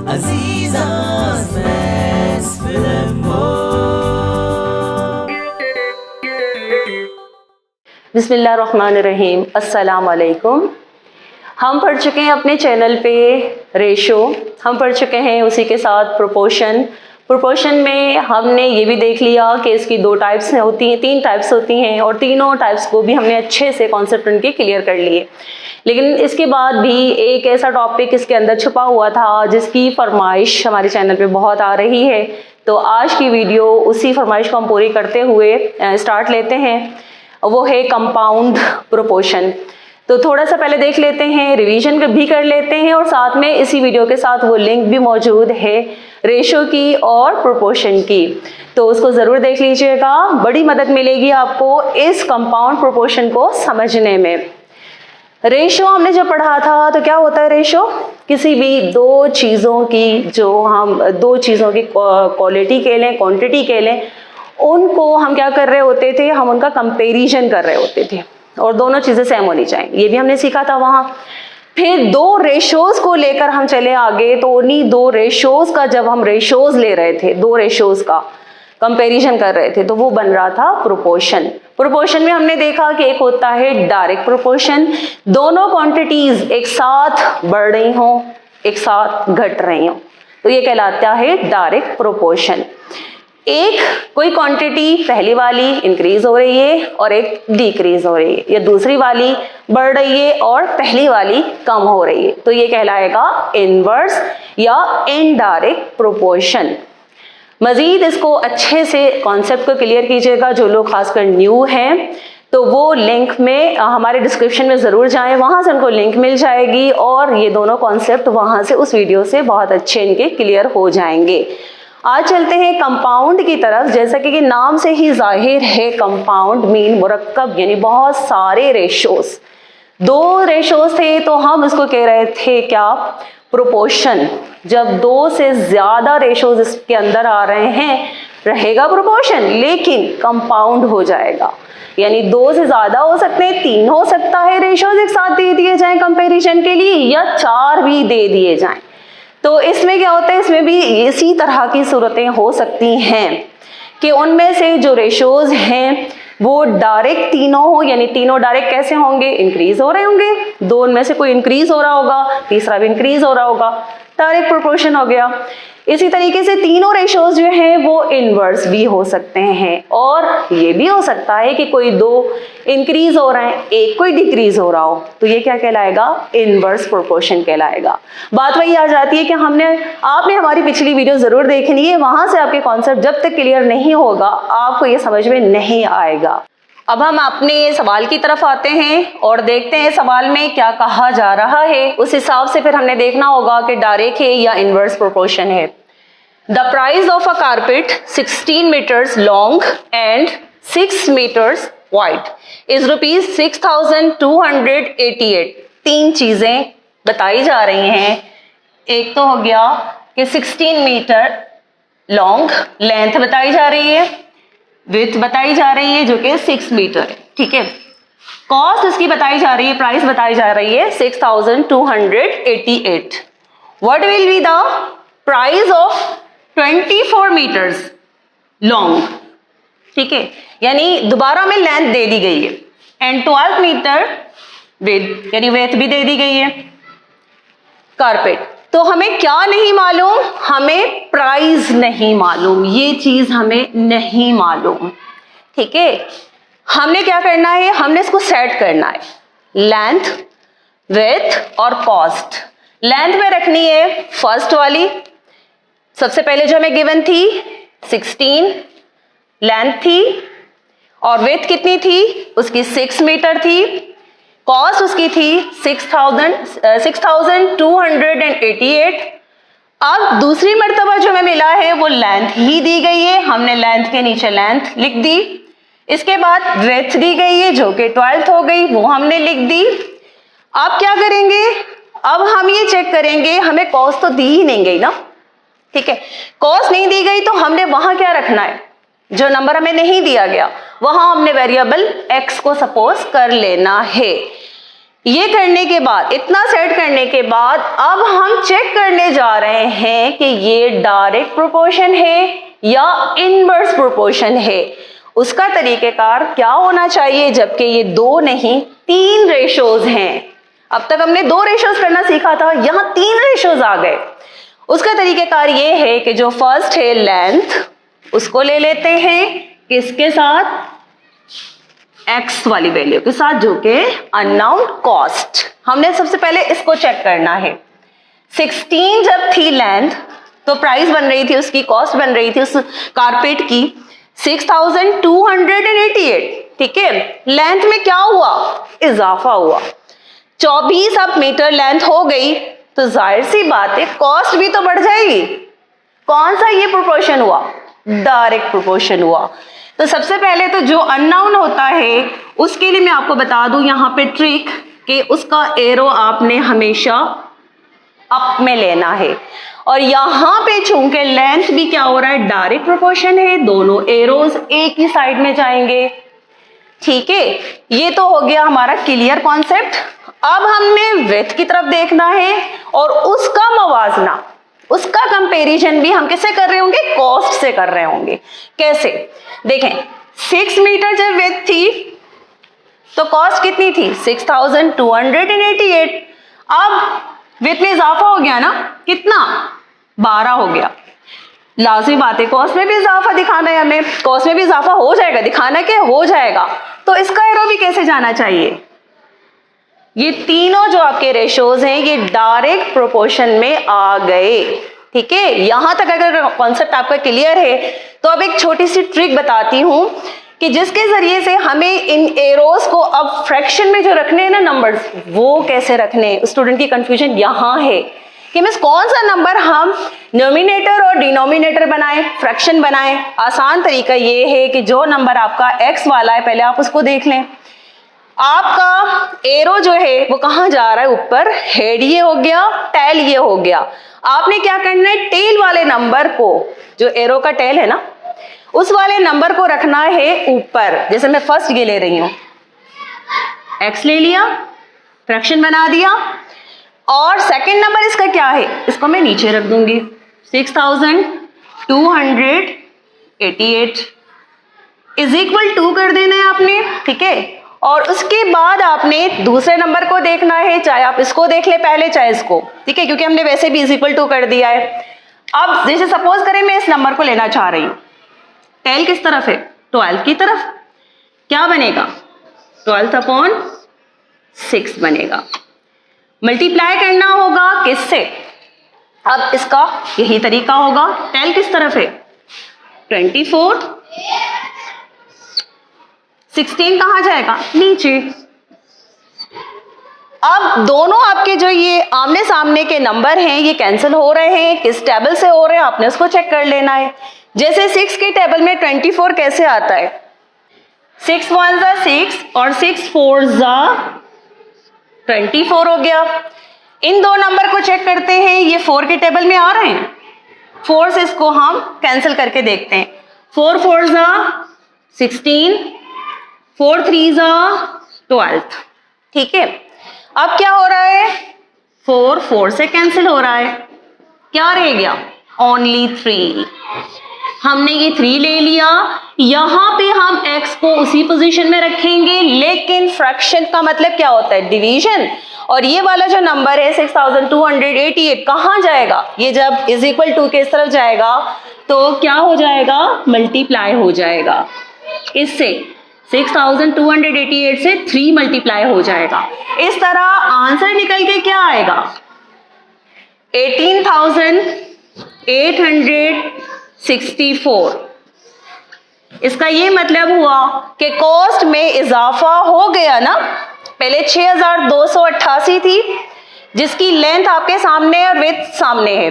Aziza's best Flambeau. बिस्मिल्लाहिर्रहमानिर्रहीम। अस्सलाम वालेकुम। हम पढ़ चुके हैं अपने चैनल पे रेशो, हम पढ़ चुके हैं उसी के साथ प्रोपोर्शन में हमने ये भी देख लिया कि इसकी दो टाइप्स होती हैं, तीन टाइप्स होती हैं और तीनों टाइप्स को भी हमने अच्छे से कॉन्सेप्ट उनके क्लियर कर लिए। लेकिन इसके बाद भी एक ऐसा टॉपिक इसके अंदर छुपा हुआ था जिसकी फरमाइश हमारे चैनल पे बहुत आ रही है, तो आज की वीडियो उसी फरमाइश को हम पूरी करते हुए स्टार्ट लेते हैं। वो है कंपाउंड प्रोपोर्शन। तो थोड़ा सा पहले देख लेते हैं, रिवीजन भी कर लेते हैं और साथ में इसी वीडियो के साथ वो लिंक भी मौजूद है रेशो की और प्रोपोर्शन की, तो उसको ज़रूर देख लीजिएगा। बड़ी मदद मिलेगी आपको इस कंपाउंड प्रोपोर्शन को समझने में। रेशो हमने जब पढ़ा था तो क्या होता है रेशो? किसी भी दो चीज़ों की क्वालिटी कह लें, क्वांटिटी कह लें, उनको हम क्या कर रहे होते थे, हम उनका कंपैरिजन कर रहे होते थे और दोनों चीज़ें सेम होनी चाहिए, ये भी हमने सीखा था वहाँ। फिर दो रेशोज़ को लेकर हम चले आगे, तो उन्हीं दो रेशोज़ का जब हम रेशोज़ ले रहे थे, दो रेशोज़ का कंपैरिजन कर रहे थे, तो वो बन रहा था प्रोपोर्शन। प्रोपोर्शन में हमने देखा कि एक होता है डायरेक्ट प्रोपोर्शन, दोनों क्वांटिटीज़ एक साथ बढ़ रही हों, एक साथ घट रही हों, तो ये कहलाता है डायरेक्ट प्रोपोर्शन। एक कोई क्वांटिटी पहली वाली इंक्रीज हो रही है और एक डिक्रीज हो रही है, या दूसरी वाली बढ़ रही है और पहली वाली कम हो रही है, तो ये कहलाएगा इनवर्स या इनडायरेक्ट प्रोपोर्शन। मज़ीद इसको अच्छे से कॉन्सेप्ट को क्लियर कीजिएगा, जो लोग खासकर न्यू हैं तो वो लिंक में हमारे डिस्क्रिप्शन में ज़रूर जाएं, वहाँ से उनको लिंक मिल जाएगी और ये दोनों कॉन्सेप्ट वहाँ से उस वीडियो से बहुत अच्छे इनके क्लियर हो जाएंगे। आज चलते हैं कंपाउंड की तरफ। जैसा कि नाम से ही जाहिर है, कंपाउंड मीन मुरक्कब, यानी बहुत सारे रेशोज़। दो रेशोज़ थे तो हम इसको कह रहे थे क्या? प्रोपोर्शन। जब दो से ज़्यादा रेशोज़ इसके अंदर आ रहे हैं रहेगा प्रोपोर्शन, लेकिन कंपाउंड हो जाएगा, यानी दो से ज़्यादा हो सकते हैं, तीन हो सकता है रेशोज़ एक साथ दे दिए जाएं कंपैरिजन के लिए, या चार भी दे दिए जाएं। तो इसमें क्या होता है, इसमें भी इसी तरह की सूरतें हो सकती हैं कि उनमें से जो रेशोज़ हैं वो डायरेक्ट तीनों हो, यानी तीनों डायरेक्ट कैसे होंगे? इंक्रीज हो रहे होंगे, दो उनमें से कोई इंक्रीज हो रहा होगा, तीसरा भी इंक्रीज हो रहा होगा, डायरेक्ट प्रोपोर्शन हो गया। इसी तरीके से तीनों रेशोज़ जो हैं वो इनवर्स भी हो सकते हैं, और ये भी हो सकता है कि कोई दो इंक्रीज हो रहे हैं, एक कोई डिक्रीज हो रहा हो, तो ये क्या कहलाएगा? इनवर्स प्रोपोर्शन कहलाएगा। बात वही आ जाती है कि आपने हमारी पिछली वीडियो ज़रूर देखनी है, वहाँ से आपके कॉन्सेप्ट जब तक क्लियर नहीं होगा आपको ये समझ में नहीं आएगा। अब हम अपने सवाल की तरफ आते हैं और देखते हैं सवाल में क्या कहा जा रहा है, उस हिसाब से फिर हमने देखना होगा कि डायरेक्ट है या इनवर्स प्रोपोर्शन है। The price of a carpet 16 meters long and 6 meters wide is ₹6,288। तीन चीजें बताई जा रही हैं। एक तो हो गया कि 16 मीटर लॉन्ग लेंथ बताई जा रही है, विड्थ बताई जा रही है जो कि 6 मीटर है, ठीक है। कॉस्ट इसकी बताई जा रही है, प्राइस बताई जा रही है 6,288। What will be the price of 24 meters long, ठीक है, यानी दोबारा में लेंथ दे दी गई है, एंड 12 मीटर विड्थ, यानी विड्थ भी दे दी गई है कारपेट। तो हमें क्या नहीं मालूम? हमें प्राइस नहीं मालूम, ये चीज हमें नहीं मालूम, ठीक है। हमने क्या करना है? हमने इसको सेट करना है, लेंथ, विड्थ और कॉस्ट। लेंथ में रखनी है फर्स्ट वाली, सबसे पहले जो हमें गिवन थी 16 लेंथ थी, और विड्थ कितनी थी? उसकी 6 मीटर थी। कॉस्ट उसकी थी 6,288। अब दूसरी मर्तबा जो हमें मिला है वो लेंथ ही दी गई है, हमने लेंथ के नीचे लेंथ लिख दी। इसके बाद विड्थ दी गई है जो कि 12 हो गई, वो हमने लिख दी। अब क्या करेंगे? अब हम ये चेक करेंगे, हमें कॉस्ट तो दी ही नहीं गई ना, ठीक है। कॉस्ट नहीं दी गई तो हमने वहां क्या रखना है? जो नंबर हमें नहीं दिया गया वहां हमने वेरिएबल x को सपोज कर लेना है। ये करने के बाद, इतना सेट करने के बाद अब हम चेक करने जा रहे हैं कि ये डायरेक्ट प्रोपोर्शन है या इनवर्स प्रोपोर्शन है। उसका तरीकेकार क्या होना चाहिए, जबकि ये 2 नहीं 3 रेशोज हैं। अब तक हमने 2 रेशोज करना सीखा था, यहां 3 रेशोज आ गए। उसका तरीकेकार ये है कि जो फर्स्ट है लेंथ, उसको ले लेते हैं किसके साथ, x वाली वैल्यू के साथ, जो कि अननाउन कॉस्ट। हमने सबसे पहले इसको चेक करना है। 16 जब थी लेंथ तो प्राइस बन रही थी, उसकी कॉस्ट बन रही थी उस कारपेट की 6288। ठीक है, लेंथ में क्या हुआ, इजाफा हुआ। 24 अब मीटर लेंथ हो गई तो जाहिर सी बात है कॉस्ट भी तो बढ़ जाएगी। कौन सा ये प्रोपोर्शन हुआ, डायरेक्ट प्रोपोर्शन हुआ। तो सबसे पहले तो जो अननोन होता है उसके लिए मैं आपको बता दूं यहाँ पे ट्रिक कि उसका एरो आपने हमेशा अप में लेना है। और यहाँ पे चूंकि लेंथ भी क्या हो रहा है, डायरेक्ट प्रोपोर्शन है, दोनों एरोज एक ही साइड में जाएंगे। ठीक है, ये तो हो गया हमारा क्लियर कॉन्सेप्ट। अब हमने विड्थ की तरफ देखना है और उसका मवाजना, उसका कंपैरिजन भी हम किससे कर रहे होंगे, कॉस्ट से कर रहे होंगे। कैसे, देखें 6 मीटर जब विड्थ थी तो कॉस्ट कितनी थी, 6288। अब विड्थ में इजाफा हो गया ना, कितना, 12 हो गया। लाजमी बात है कॉस्ट में भी इजाफा दिखाना है हमें, कॉस्ट में भी इजाफा हो जाएगा, दिखाना क्या हो जाएगा। तो इसका एरो भी कैसे जाना चाहिए, ये तीनों जो आपके रेशोज हैं ये डायरेक्ट प्रोपोर्शन में आ गए। ठीक है, यहां तक अगर कॉन्सेप्ट आपका क्लियर है तो अब एक छोटी सी ट्रिक बताती हूं कि जिसके जरिए से हमें इन एरोज को अब फ्रैक्शन में जो रखने हैं ना नंबर्स, वो कैसे रखने हैं। स्टूडेंट की कंफ्यूजन यहां है कि मिस कौन सा नंबर हम नोमिनेटर और डिनोमिनेटर बनाएं, फ्रैक्शन बनाएं। आसान तरीका ये है कि जो नंबर आपका x वाला है पहले आप उसको देख लें। आपका एरो जो है वो कहां जा रहा है, ऊपर। हेड ये हो गया, टेल ये हो गया। आपने क्या करना है, टेल वाले नंबर को, जो एरो का टेल है ना, उस वाले नंबर को रखना है ऊपर। जैसे मैं फर्स्ट ये ले रही हूं, x ले लिया, फ्रैक्शन बना दिया, और सेकंड नंबर इसका क्या है, इसको मैं नीचे रख दूंगी 6288 इज इक्वल टू कर देना है आपने। ठीक है, और उसके बाद आपने दूसरे नंबर को देखना है, चाहे आप इसको देख ले पहले चाहे इसको। ठीक है, क्योंकि हमने वैसे भी इज इक्वल टू कर दिया है। अब जैसे सपोज करें मैं इस नंबर को लेना चाह रही हूं, टेल किस तरफ है, 12 की तरफ। क्या बनेगा, 12/6 बनेगा। मल्टीप्लाई करना होगा किससे, अब इसका यही तरीका होगा। टेल किस तरफ है, 24, 16 कहां जाएगा, नीचे। अब दोनों आपके जो ये आमने सामने के नंबर हैं ये कैंसिल हो रहे हैं, किस टेबल से हो रहे हैं आपने उसको चेक कर लेना है। जैसे 6 के टेबल में 24 कैसे आता है, 6 1 ज़ा 6 और 6 4 ज़ा 24 हो गया। इन दो नंबर को चेक करते हैं, ये 4 के टेबल में आ रहे हैं, 4 से इसको हम कैंसिल करके देखते हैं। 4 4 ज़ा 16, 4 3 ज़ा 12। ठीक है, अब क्या हो रहा है, 4 4 से कैंसिल हो रहा है, क्या रह गया, ओनली 3। हमने ये 3 ले लिया, यहां पे हम x को उसी पोजीशन में रखेंगे, लेकिन फ्रैक्शन का मतलब क्या होता है, डिवीजन। और ये वाला जो नंबर है 6288 कहां जाएगा, ये जब इज इक्वल टू के इस तरफ जाएगा तो क्या हो जाएगा, मल्टीप्लाई हो जाएगा इससे। 6288 से 3 मल्टीप्लाई हो जाएगा। इस तरह आंसर निकल के क्या आएगा, 18,864। इसका ये मतलब हुआ कि कॉस्ट में इजाफा हो गया ना। पहले 6288 थी जिसकी लेंथ आपके सामने और विड्थ सामने है,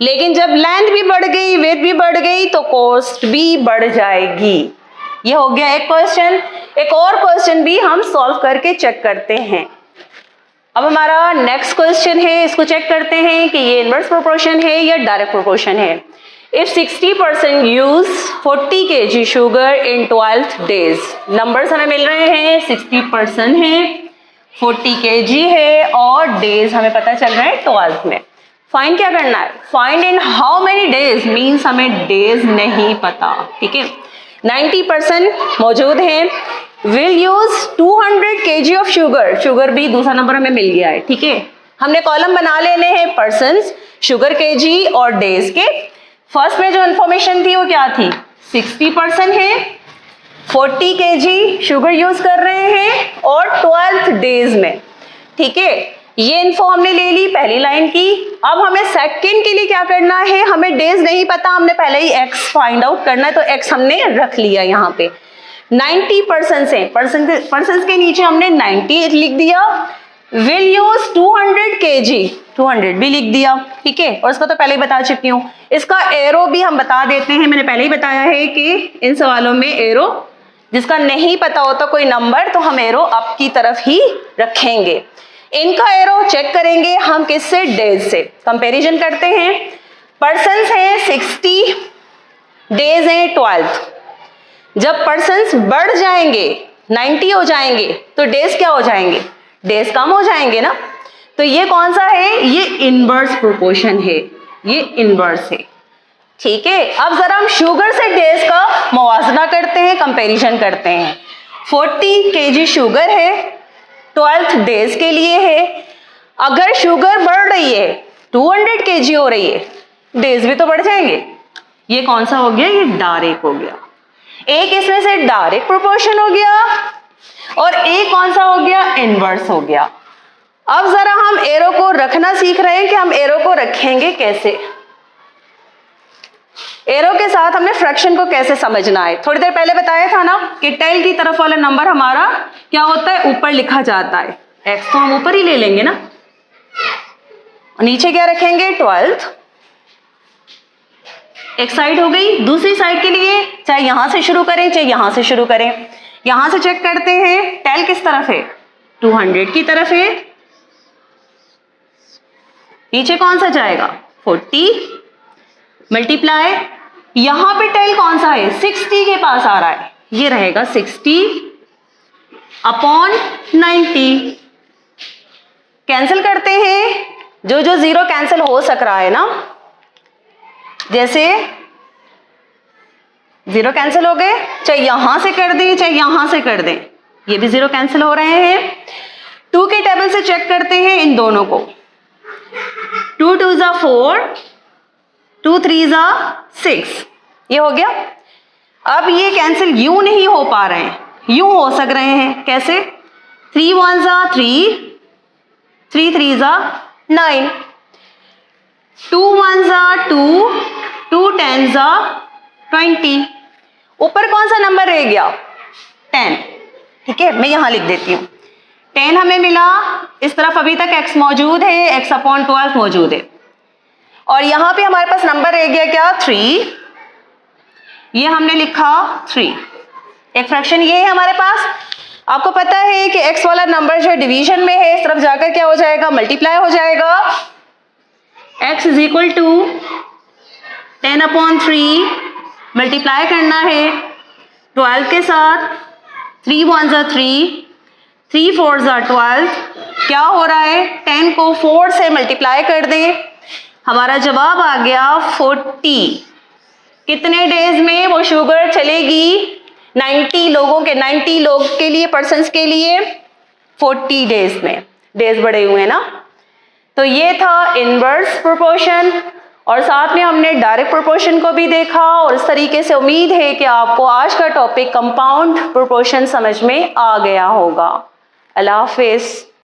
लेकिन जब लेंथ भी बढ़ गई विड्थ भी बढ़ गई तो कॉस्ट भी बढ़ जाएगी। ये हो गया एक क्वेश्चन। एक और क्वेश्चन भी हम सॉल्व करके चेक करते हैं। अब हमारा नेक्स्ट क्वेश्चन है, इसको चेक करते हैं कि ये इनवर्स प्रोपोर्शन है या डायरेक्ट प्रोपोर्शन है। If 60% use 40 kg sugar in 12 days, numbers हमें मिल रहे हैं 60% है, 40 kg है और डेज हमें पता चल रहा है 12 में। फाइंड क्या करना है? Find in how many days, means हमें डेज नहीं पता, ठीक है। 90% मौजूद हैं। Will use 200 kg of sugar, sugar भी दूसरा नंबर हमें मिल गया है, ठीक है। हमने कॉलम बना लेने हैं पर्सन्स, शुगर केजी और डेज के। फर्स्ट में जो इंफॉर्मेशन थी वो क्या थी? 60% है, 40 kg शुगर यूज कर रहे हैं और 12 डेज में, ठीक है। ये इन्फो हमने ले ली पहली लाइन की। अब हमें सेकंड के लिए क्या करना है? हमें डेज नहीं पता, हमने पहले ही एक्स फाइंड आउट करना है, तो एक्स हमने रख लिया यहाँ पे। 90% है, पर्सन के नीचे हमने 90 लिख दिया। विल यूज 200 kg, 200 भी लिख दिया, ठीक है। और इसका तो पहले ही बता चुकी हूँ। इसका एरो भी हम बता देते हैं, मैंने पहले ही बताया है कि इन सवालों में एरो जिसका नहीं पता होता कोई नंबर, तो हम एरो अप की तरफ ही रखेंगे। इनका एरो चेक करेंगे हम किससे? डेज से। कंपैरिजन करते हैं। पर्सन्स हैं 60, डेज हैं 12। जब पर्सन्स बढ़ जाएंगे 90 हो जाएंगे तो डेज क्या हो जाएंगे? डेज कम हो जाएंगे ना। तो ये कौन सा है? ये इनवर्स प्रोपोर्शन है, ये इनवर्स है, ठीक है। अब जरा हम शुगर से डेज का मुवाजना करते हैं, कंपैरिजन करते हैं। 40 kg शुगर है, 12 डेज के लिए है। अगर शुगर बढ़ रही है 200 kg हो रही है, डेज भी तो बढ़ जाएंगे। ये कौन सा हो गया? ये डायरेक्ट हो गया। एक इसमें से डायरेक्ट प्रोपोर्शन हो गया और एक कौन सा हो गया? इनवर्स हो गया। अब जरा हम एरो को रखना सीख रहे हैं कि हम एरो को रखेंगे कैसे। एरो के साथ हमने फ्रैक्शन को कैसे समझना है। थोड़ी देर पहले बताया था ना कि टेल की तरफ वाला नंबर हमारा क्या होता है? ऊपर लिखा जाता है। एक्स तो हम ऊपर ही ले लेंगे ना, नीचे क्या रखेंगे? 12। एक साइड हो गई। दूसरी साइड के लिए चाहे यहां से शुरू करें चाहे यहां से शुरू करें। यहां से चेक करते हैं, टेल किस तरफ है? 200 की तरफ है। नीचे कौन सा जाएगा? 40 मल्टीप्लाई, यहां पे टेल कौन सा है? 60 के पास आ रहा है, ये रहेगा 60 अपॉन 90। कैंसिल करते हैं, जो जो जीरो कैंसिल हो सक रहा है ना, जैसे जीरो कैंसिल हो गए, चाहे यहां से कर दें चाहे यहां से कर दें, ये भी जीरो कैंसिल हो रहे हैं। 2 के टेबल से चेक करते हैं इन दोनों को। 2 2 जा 4, 2 3 जा 6, ये हो गया। अब ये कैंसिल यूं नहीं हो पा रहे हैं, यूं हो सक रहे हैं। कैसे? 3 1 जा 3, 3 3 जा 9, 2 1 जा 2, 2 10 जा 20। ऊपर कौन सा नंबर रह गया? 10, ठीक है। मैं यहां लिख देती हूं 10 हमें मिला। इस तरफ अभी तक x मौजूद है, x अपॉन 12 मौजूद है। और यहां पे हमारे पास नंबर रह गया क्या? 3, ये हमने लिखा 3। एक फ्रैक्शन ये है हमारे पास। आपको पता है कि x वाला नंबर जो डिवीजन में है, इस तरफ जाकर क्या हो जाएगा? मल्टीप्लाई हो जाएगा। x is equal to 10 upon 3, multiply करना है 12 के साथ। 3 1 जा 3, 3 4 जा 12। क्या हो रहा है? 10 को 4 से मल्टीप्लाई कर दें, हमारा जवाब आ गया 40। कितने डेज में वो शुगर चलेगी? 90 लोगों के, 90 लोग के लिए, पर्सन्स के लिए 40 डेज में। डेज बढ़े हुए हैं ना। तो ये था इनवर्स प्रोपोर्शन और साथ में हमने डायरेक्ट प्रोपोर्शन को भी देखा। और इस तरीके से उम्मीद है कि आपको आज का टॉपिक कंपाउंड प्रोपोर्शन समझ में आ गया होगा। अल्लाह हाफिज़।